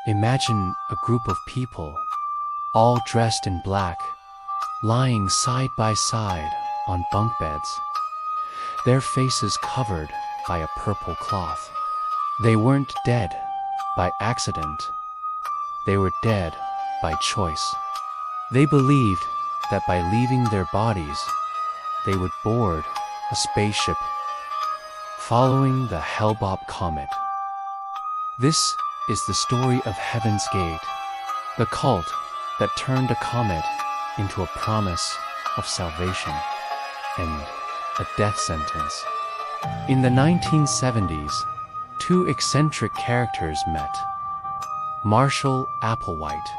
Imagine a group of people, all dressed in black, lying side by side on bunk beds, their faces covered by a purple cloth. They weren't dead by accident. They were dead by choice. They believed that by leaving their bodies, they would board a spaceship following the Hale-Bopp comet. This is the story of Heaven's Gate, the cult that turned a comet into a promise of salvation and a death sentence. In the 1970s, two eccentric characters met. Marshall Applewhite,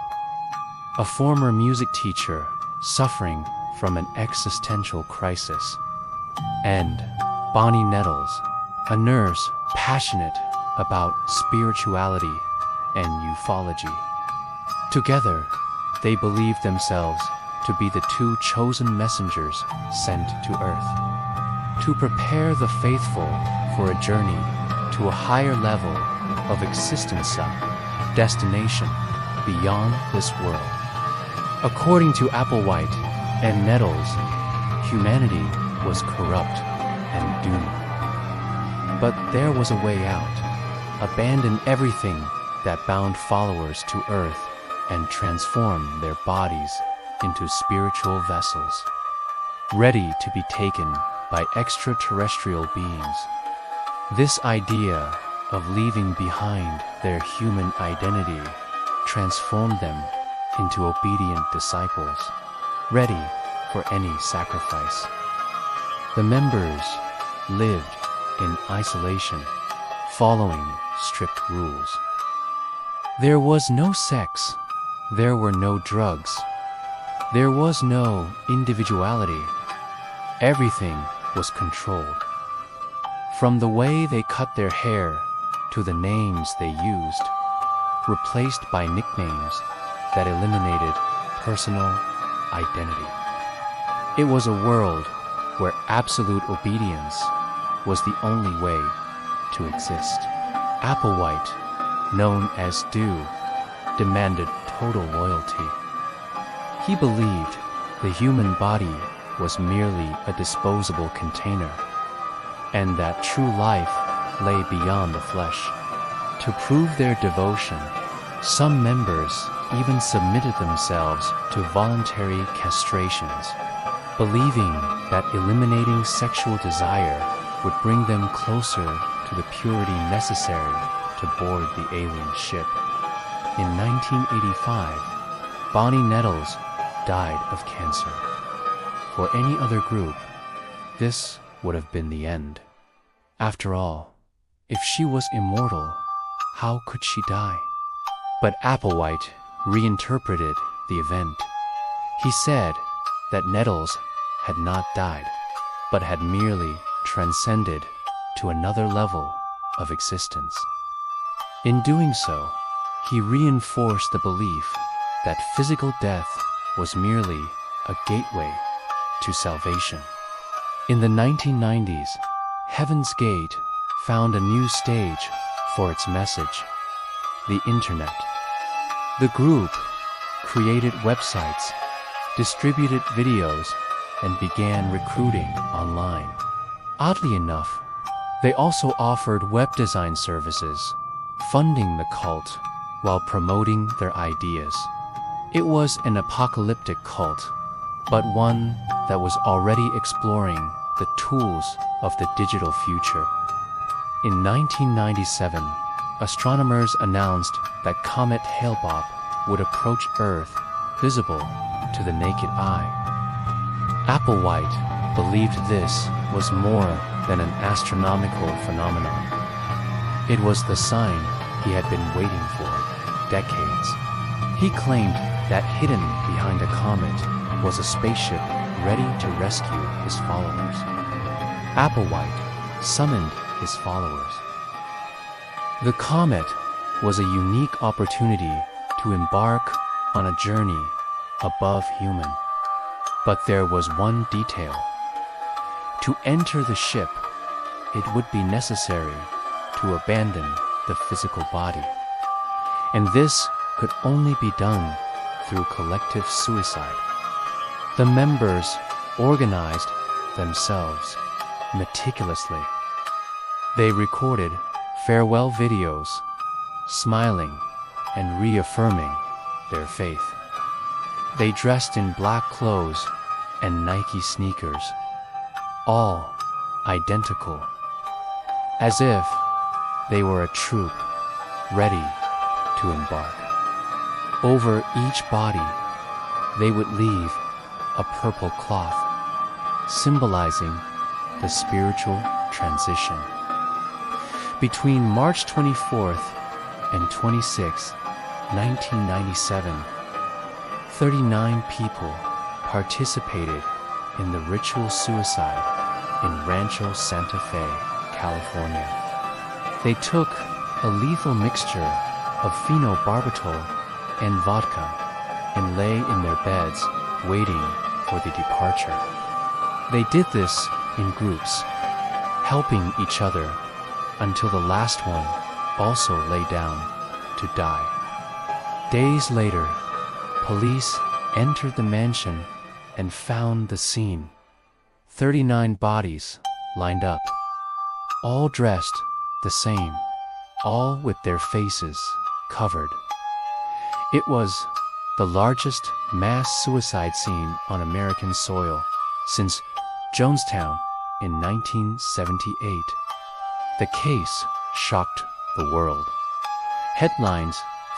a former music teacher suffering from an existential crisis, and Bonnie Nettles, a nurse passionate about spirituality and ufology. Together, they believed themselves to be the two chosen messengers sent to Earth, to prepare the faithful for a journey to a higher level of existence, destination beyond this world. According to Applewhite and Nettles, humanity was corrupt and doomed. But there was a way out. Abandon everything that bound followers to Earth and transform their bodies into spiritual vessels, ready to be taken by extraterrestrial beings. This idea of leaving behind their human identity transformed them into obedient disciples, ready for any sacrifice. The members lived in isolation, following strict rules. There was no sex, there were no drugs, there was no individuality. Everything was controlled. From the way they cut their hair to the names they used, replaced by nicknames that eliminated personal identity. It was a world where absolute obedience was the only way to exist. Applewhite, known as Dew, demanded total loyalty. He believed the human body was merely a disposable container, and that true life lay beyond the flesh. To prove their devotion, some members even submitted themselves to voluntary castrations, believing that eliminating sexual desire would bring them closer to the purity necessary to board the alien ship. In 1985, Bonnie Nettles died of cancer. For any other group, this would have been the end. After all, if she was immortal, how could she die? But Applewhite reinterpreted the event. He said that Nettles had not died, but had merely transcended to another level of existence. In doing so, he reinforced the belief that physical death was merely a gateway to salvation. In the 1990s, Heaven's Gate found a new stage for its message: the Internet. The group created websites, distributed videos, and began recruiting online. Oddly enough, they also offered web design services, funding the cult while promoting their ideas. It was an apocalyptic cult, but one that was already exploring the tools of the digital future. In 1997, astronomers announced that Comet Hale-Bopp would approach Earth, visible to the naked eye. Applewhite believed this was more than an astronomical phenomenon. It was the sign he had been waiting for decades. He claimed that hidden behind a comet was a spaceship ready to rescue his followers. Applewhite summoned his followers. The comet was a unique opportunity to embark on a journey above human. But there was one detail. To enter the ship, it would be necessary to abandon the physical body. and this could only be done through collective suicide. The members organized themselves meticulously. They recorded farewell videos, smiling and reaffirming their faith. They dressed in black clothes and Nike sneakers, all identical, as if they were a troop ready to embark. Over each body, they would leave a purple cloth, symbolizing the spiritual transition. Between March 24th and 26, 1997, 39 people participated in the ritual suicide in Rancho Santa Fe, California. They took a lethal mixture of phenobarbital and vodka and lay in their beds waiting for the departure. They did this in groups, helping each other until the last one also lay down to die. Days later, police entered the mansion and found the scene. 39 bodies lined up, all dressed the same, all with their faces covered. It was the largest mass suicide scene on American soil since Jonestown in 1978. The case shocked the world. Headlines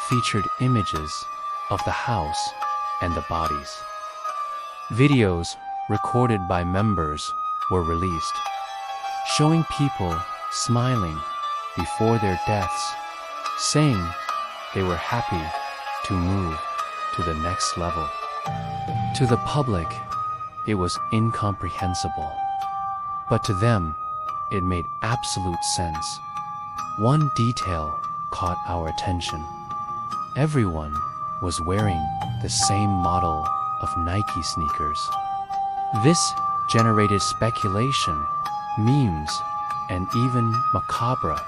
featured images of the house and the bodies. Videos recorded by members were released, showing people smiling before their deaths, saying they were happy to move to the next level. To the public, it was incomprehensible, but to them, it made absolute sense. One detail caught our attention. Everyone was wearing the same model of Nike sneakers. This generated speculation, memes, and even macabre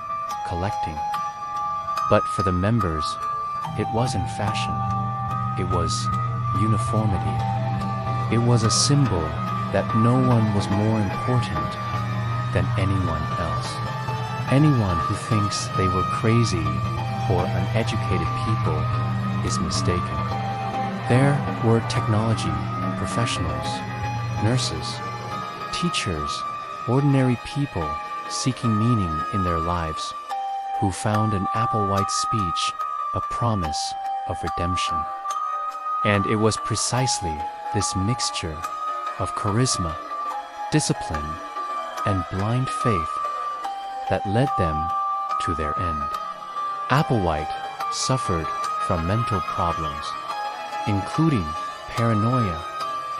collecting. But for the members, it wasn't fashion. It was uniformity. It was a symbol that no one was more important than anyone else. Anyone who thinks they were crazy or uneducated people is mistaken. There were technology professionals, nurses, teachers, ordinary people seeking meaning in their lives, who found in Applewhite's speech a promise of redemption. And it was precisely this mixture of charisma, discipline, and blind faith that led them to their end. Applewhite suffered from mental problems, including paranoia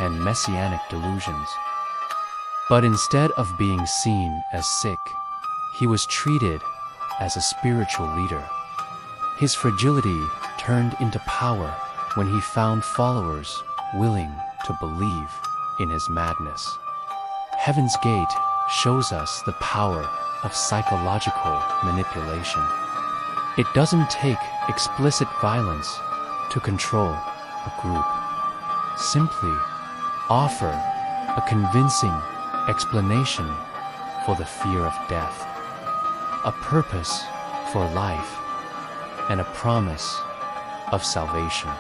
and messianic delusions. But instead of being seen as sick, he was treated as a spiritual leader. His fragility turned into power when he found followers willing to believe in his madness. Heaven's Gate shows us the power of psychological manipulation. It doesn't take explicit violence to control a group. Simply offer a convincing explanation for the fear of death, a purpose for life, and a promise of salvation.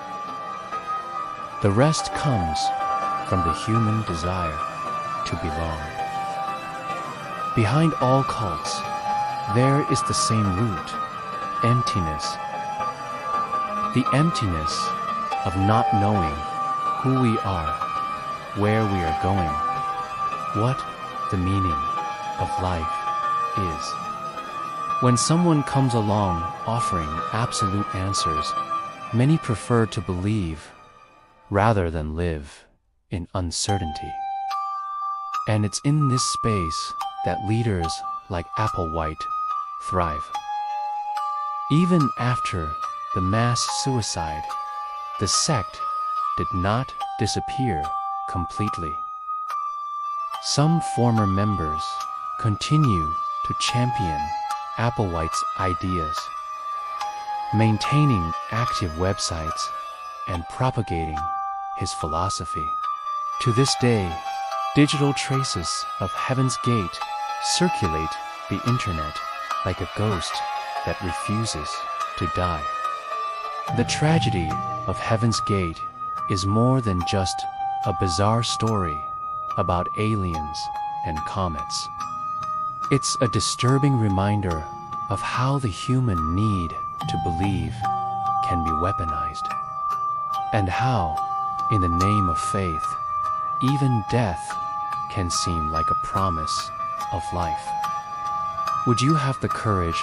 The rest comes from the human desire to belong. Behind all cults, there is the same root, emptiness. The emptiness of not knowing who we are, where we are going, what the meaning of life is. When someone comes along offering absolute answers, many prefer to believe rather than live in uncertainty. And it's in this space that leaders like Applewhite thrive. Even after the mass suicide, the sect did not disappear completely. Some former members continue to champion Applewhite's ideas. maintaining active websites and propagating his philosophy. To this day, digital traces of Heaven's Gate circulate the internet like a ghost that refuses to die. The tragedy of Heaven's Gate is more than just a bizarre story about aliens and comets. It's a disturbing reminder of how the human need to believe can be weaponized, and how, in the name of faith, even death can seem like a promise of life. Would you have the courage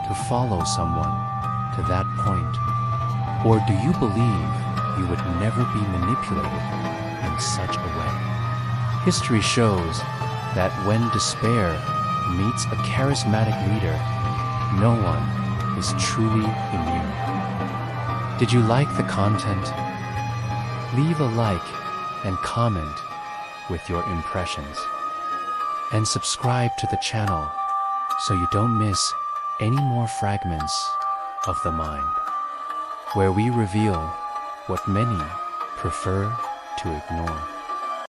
to follow someone to that point? Or do you believe you would never be manipulated in such a way? History shows that when despair meets a charismatic leader, no one is truly immune. Did you like the content? Leave a like and comment with your impressions. And subscribe to the channel so you don't miss any more fragments of the mind, where we reveal what many prefer to ignore.